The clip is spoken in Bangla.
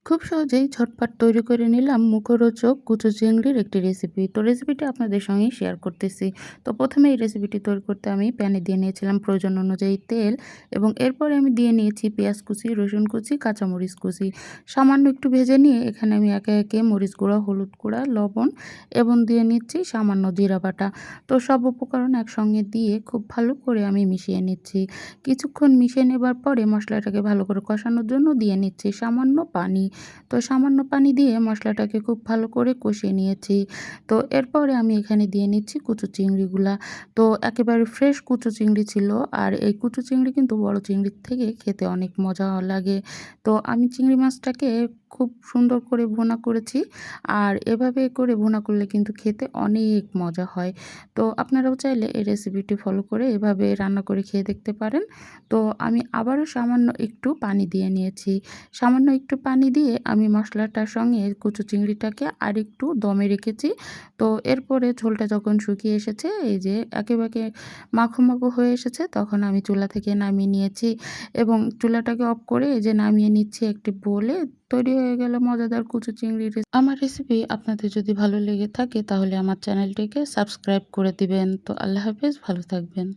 খুব সহজেই ঝটপট তৈরি করে নিলাম মুখরোচক কুচো চিংড়ির একটি রেসিপি। তো রেসিপিটি আপনাদের সঙ্গেই শেয়ার করতেছি। তো প্রথমে এই রেসিপিটি তৈরি করতে আমি প্যানে দিয়ে নিয়েছিলাম প্রয়োজন অনুযায়ী তেল এবং এরপরে আমি দিয়ে নিয়েছি পেঁয়াজ কুচি, রসুন কুচি, কাঁচামরিচ কুচি। সামান্য একটু ভেজে নিয়ে এখানে আমি একে একে মরিচ গুঁড়া, হলুদ গুঁড়া, লবণ এবং দিয়ে নিচ্ছি সামান্য জিরা বাটা। তো সব উপকরণ একসঙ্গে দিয়ে খুব ভালো করে আমি মিশিয়ে নিচ্ছি। কিছুক্ষণ মিশিয়ে নেবার পরে মশলাটাকে ভালো করে কষানোর জন্য দিয়ে নিচ্ছি সামান্য পানি। তো সামান্য পানি দিয়ে মশলাটাকে খুব ভালো করে কষিয়ে নিয়েছি। তো এরপরে আমি এখানে দিয়ে নিচ্ছি কুচো চিংড়িগুলা। তো একেবারে ফ্রেশ কুচো চিংড়ি ছিল। আর এই কুচো চিংড়ি কিন্তু বড় চিংড়ির থেকে খেতে অনেক মজা লাগে। তো আমি চিংড়ি মাছটাকে খুব সুন্দর করে ভুনা করেছি। আর এভাবে করে ভুনা করলে কিন্তু খেতে অনেক মজা হয়। তো আপনারাও চাইলে এই রেসিপিটি ফলো করে এভাবে রান্না করে খেয়ে দেখতে পারেন। তো আমি আবারও সামান্য একটু পানি দিয়ে নিয়েছি। সামান্য একটু পানি দিয়ে আমি মশলাটার সঙ্গে কুচো চিংড়িটাকে আরেকটু দমে রেখেছি। তো এরপরে ঝোলটা যখন শুকিয়ে এসেছে, এই যে একেবারে মাখো, মাখো হয়ে এসেছে, তখন আমি চুলা থেকে নামিয়ে নিয়েছি এবং চুলাটাকে অফ করে এই যে নামিয়ে নিচ্ছি একটি বোলে। তৈরি হয়ে গেল মজাদার কুচো চিংড়ির আমার রেসিপি আপনাদের যদি ভালো লেগে থাকে তাহলে আমার চ্যানেলটিকে সাবস্ক্রাইব করে দিবেন। তো আল্লাহ হাফেজ, ভালো থাকবেন।